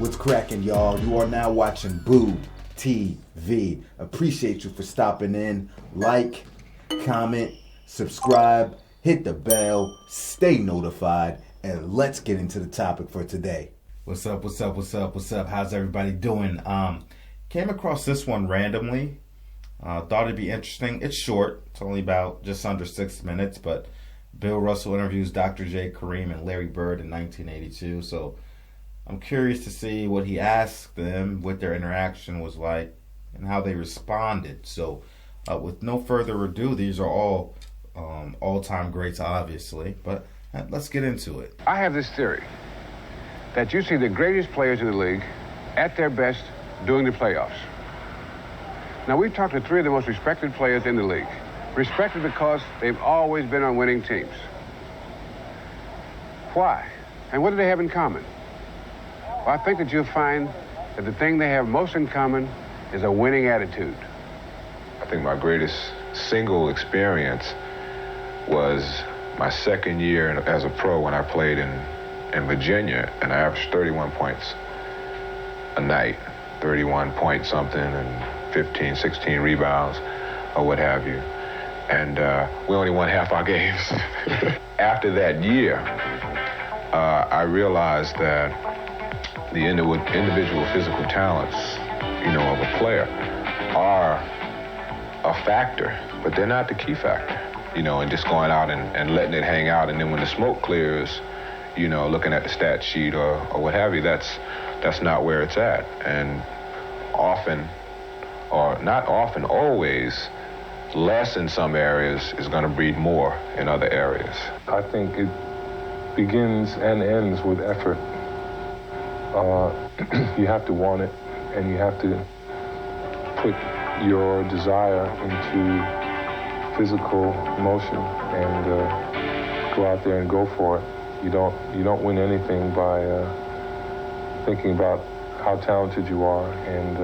What's cracking, y'all? You are now watching Boo TV. Appreciate you for stopping in. Like, comment, subscribe, hit the bell, stay notified, and let's get into the topic for today. What's up? How's everybody doing? Came across this one randomly. Thought it'd be interesting. It's short. It's only about just under 6 minutes, but Bill Russell interviews Dr. J, Kareem, and Larry Bird in 1982. So I'm curious to see what he asked them, what their interaction was like, and how they responded. So with no further ado, these are all all-time greats, obviously, but let's get into it. I have this theory that you see the greatest players in the league at their best during the playoffs. Now, we've talked to three of the most respected players in the league. Respected because they've always been on winning teams. Why? And what do they have in common? Well, I think that you'll find that the thing they have most in common is a winning attitude. I think my greatest single experience was my second year as a pro when I played in Virginia, and I averaged 31 points a night, 31 point something, and 15, 16 rebounds, or what have you. And we only won half our games. After that year, I realized that the individual physical talents, of a player are a factor, but they're not the key factor. And just going out and letting it hang out, and then when the smoke clears, looking at the stat sheet or what have you, that's not where it's at. And often, or not often, always, less in some areas is going to breed more in other areas. I think it begins and ends with effort. You have to want it, and you have to put your desire into physical motion and go out there and go for it. You don't win anything by thinking about how talented you are and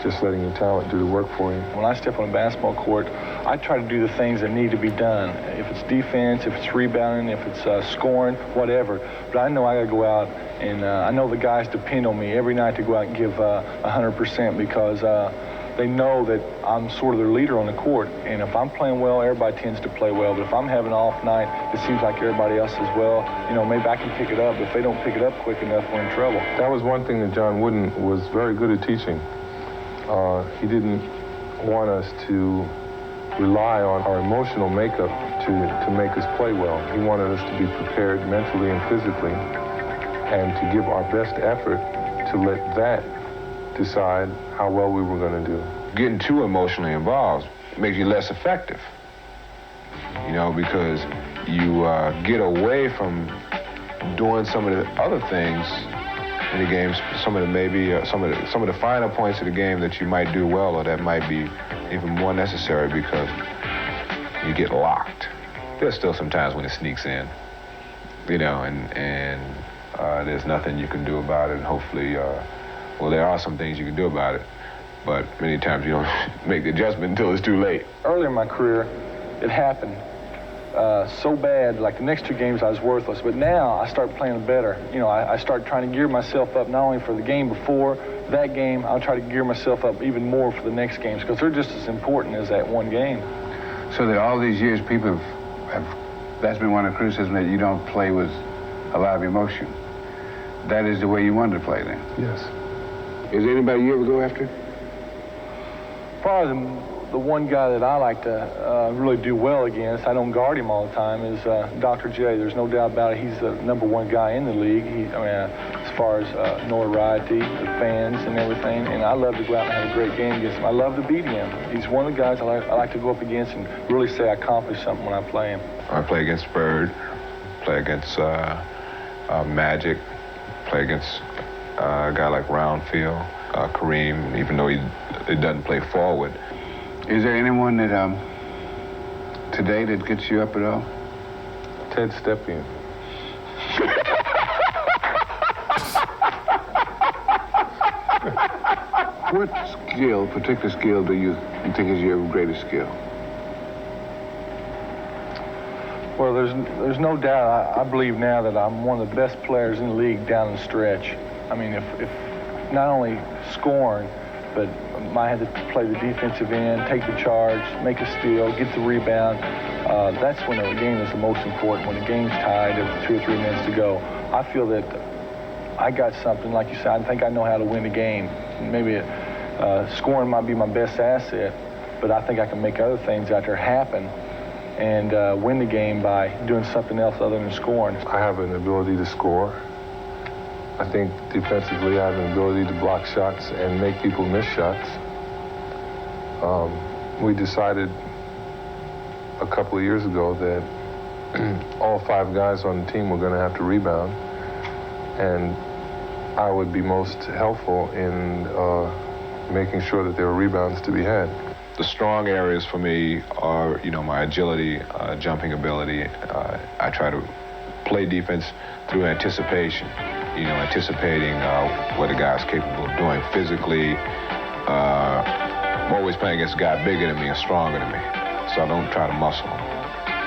just letting your talent do the work for you. When I step on a basketball court, I try to do the things that need to be done. If it's defense, if it's rebounding, if it's scoring, whatever. But I know I got to go out, and I know the guys depend on me every night to go out and give 100% because they know that I'm sort of their leader on the court. And if I'm playing well, everybody tends to play well. But if I'm having an off night, it seems like everybody else is well. Maybe I can pick it up. But if they don't pick it up quick enough, we're in trouble. That was one thing that John Wooden was very good at teaching. He didn't want us to rely on our emotional makeup to make us play well. He wanted us to be prepared mentally and physically and to give our best effort to let that decide how well we were going to do. Getting too emotionally involved makes you less effective, because you get away from doing some of the other things in the games, some of the finer points of the game that you might do well, or that might be even more necessary because you get locked. There's still some times when it sneaks in, and there's nothing you can do about it. And hopefully, there are some things you can do about it, but many times you don't make the adjustment until it's too late. Earlier in my career, it happened so bad, like the next two games I was worthless. But now I start playing better. I start trying to gear myself up not only for the game before that game, I'll try to gear myself up even more for the next games because they're just as important as that one game. So that all these years people have that's been one of the criticisms, that you don't play with a lot of emotion. That is the way you wanted to play then? Yes. Is there anybody you ever go after? Probably the one guy that I like to really do well against, I don't guard him all the time, is Dr. J. There's no doubt about it. He's the number one guy in the league. As far as notoriety, the fans and everything, and I love to go out and have a great game against him. I love to beat him. He's one of the guys I like to go up against and really say I accomplished something when I play him. I play against Bird, play against Magic, play against a guy like Roundfield, Kareem, even though he doesn't play forward. Is there anyone that today that gets you up at all? Ted Stepien. What particular skill do you think is your greatest skill? Well, there's no doubt. I believe now that I'm one of the best players in the league down the stretch. I mean, if not only scoring, but I had to play the defensive end, take the charge, make a steal, get the rebound. That's when the game is the most important, when the game's tied with 2 or 3 minutes to go. I feel that I got something, like you said, I think I know how to win the game. Maybe scoring might be my best asset, but I think I can make other things out there happen and win the game by doing something else other than scoring. I have an ability to score. I think defensively I have an ability to block shots and make people miss shots. We decided a couple of years ago that all 5 guys on the team were going to have to rebound, and I would be most helpful in making sure that there were rebounds to be had. The strong areas for me are, my agility, jumping ability. I try to play defense through anticipation, anticipating what a guy's capable of doing physically. I'm always playing against a guy bigger than me and stronger than me, so I don't try to muscle him.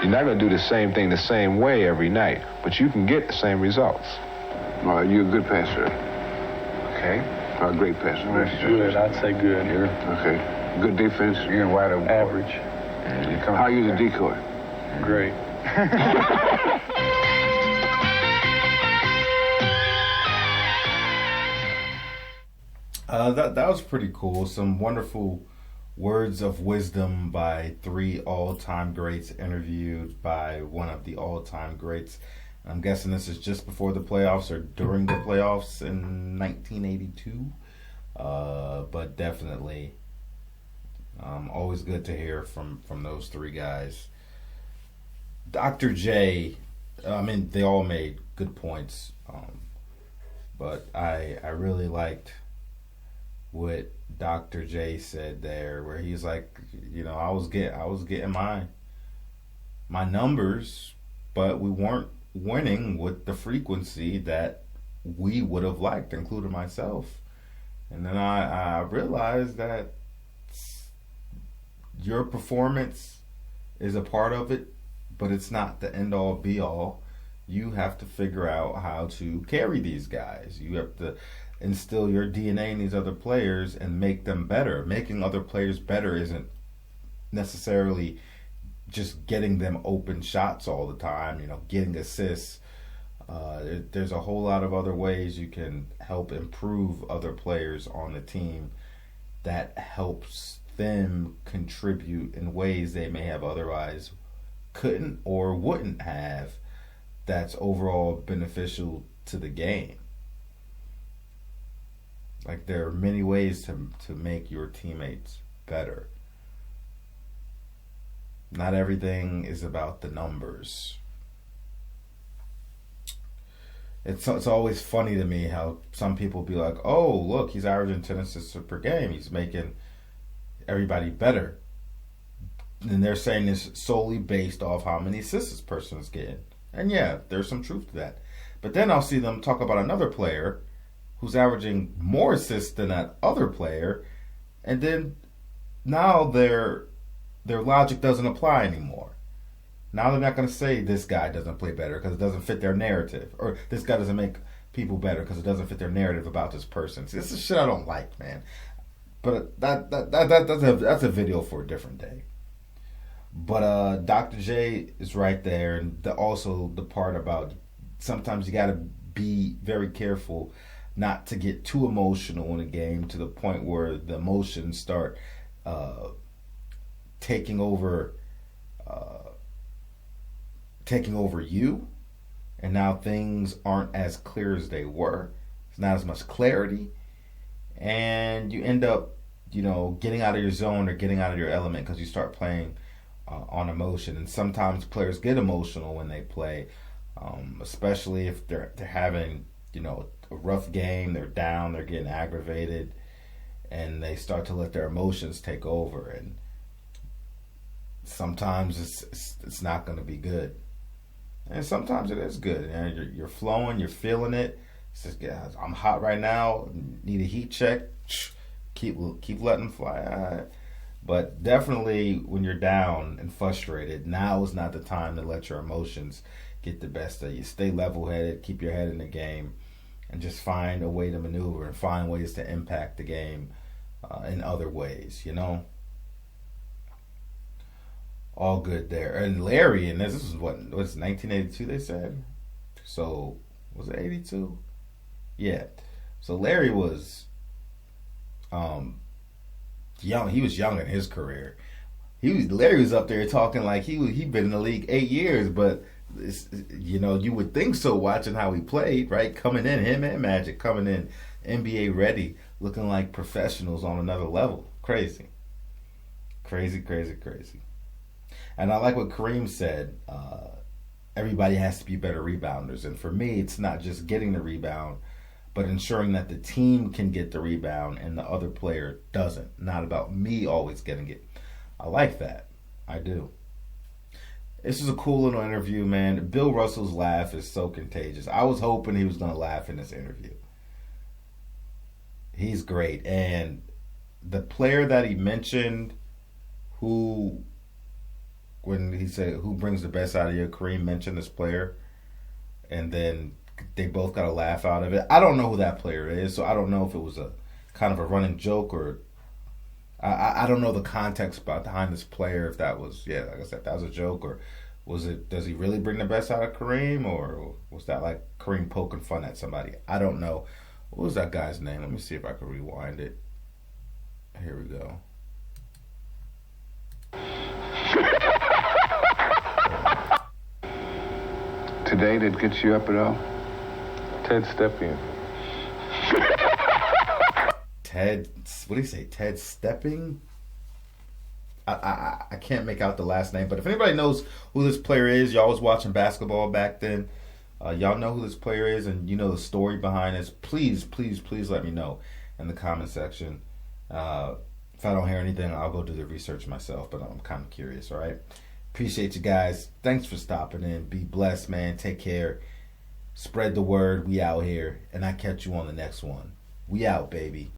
You're not going to do the same thing the same way every night, but you can get the same results. All right, you're a good passer. Okay. A great passer. Good, I'd say good. Okay. Good defense. You're wide open. Average. How are you the decoy? Great. That was pretty cool. Some wonderful words of wisdom by 3 all-time greats interviewed by one of the all-time greats. I'm guessing this is just before the playoffs or during the playoffs in 1982. But definitely always good to hear from those 3 guys. Dr. J, they all made good points. But I really liked what Dr. J said there, where he's like, I was getting my numbers, but we weren't winning with the frequency that we would have liked, including myself. And then I realized that your performance is a part of it, but it's not the end all be all. You have to figure out how to carry these guys. You have to instill your DNA in these other players and make them better. Making other players better isn't necessarily just getting them open shots all the time, getting assists. There's a whole lot of other ways you can help improve other players on the team that helps them contribute in ways they may have otherwise couldn't or wouldn't have, that's overall beneficial to the game. Like, there are many ways to make your teammates better. Not everything is about the numbers. It's always funny to me how some people be like, oh, look, he's averaging 10 assists per game. He's making everybody better. And they're saying this solely based off how many assists this person is getting. And yeah, there's some truth to that. But then I'll see them talk about another player who's averaging more assists than that other player, and then now their logic doesn't apply anymore. Now they're not going to say this guy doesn't play better because it doesn't fit their narrative, or this guy doesn't make people better because it doesn't fit their narrative about this person. See, this is shit I don't like, man. But that's a video for a different day. But Dr. J is right there, and also the part about sometimes you got to be very careful not to get too emotional in a game to the point where the emotions start taking over you, and now things aren't as clear as they were. There's not as much clarity, and you end up, getting out of your zone or getting out of your element because you start playing on emotion. And sometimes players get emotional when they play, especially if they're having, a rough game, they're down, they're getting aggravated, and they start to let their emotions take over. And sometimes it's not going to be good, and sometimes it is good. You're flowing, you're feeling it. It's just, yeah, I'm hot right now, need a heat check. Keep letting them fly. But definitely when you're down and frustrated, now is not the time to let your emotions get the best of you. Stay level-headed, keep your head in the game, and just find a way to maneuver and find ways to impact the game in other ways, you know? All good there. And Larry, and this is what's 1982 they said? So, was it 82? Yeah. So Larry was young. He was young in his career. Larry was up there talking like he'd been in the league 8 years, but you know, you would think so watching how he played, right? Coming in, him and Magic coming in NBA ready, looking like professionals on another level. Crazy. And I like what Kareem said. Everybody has to be better rebounders. And for me, it's not just getting the rebound, but ensuring that the team can get the rebound and the other player doesn't. Not about me always getting it. I like that. I do. This is a cool little interview, man. Bill Russell's laugh is so contagious. I was hoping he was going to laugh in this interview. He's great. And the player that he mentioned, when he said, who brings the best out of you, Kareem mentioned this player. And then they both got a laugh out of it. I don't know who that player is, so I don't know if it was a kind of a running joke or I don't know the context behind this player, if that was, like I said, if that was a joke, or does he really bring the best out of Kareem, or was that like Kareem poking fun at somebody? I don't know. What was that guy's name? Let me see if I can rewind it. Here we go. Today, that gets you up at all? Ted Stepien. What do you say? Ted Stepping? I can't make out the last name, but if anybody knows who this player is, y'all was watching basketball back then, y'all know who this player is and you know the story behind this, please let me know in the comment section. If I don't hear anything, I'll go do the research myself, but I'm kind of curious, all right? Appreciate you guys. Thanks for stopping in. Be blessed, man. Take care. Spread the word. We out here, and I catch you on the next one. We out, baby.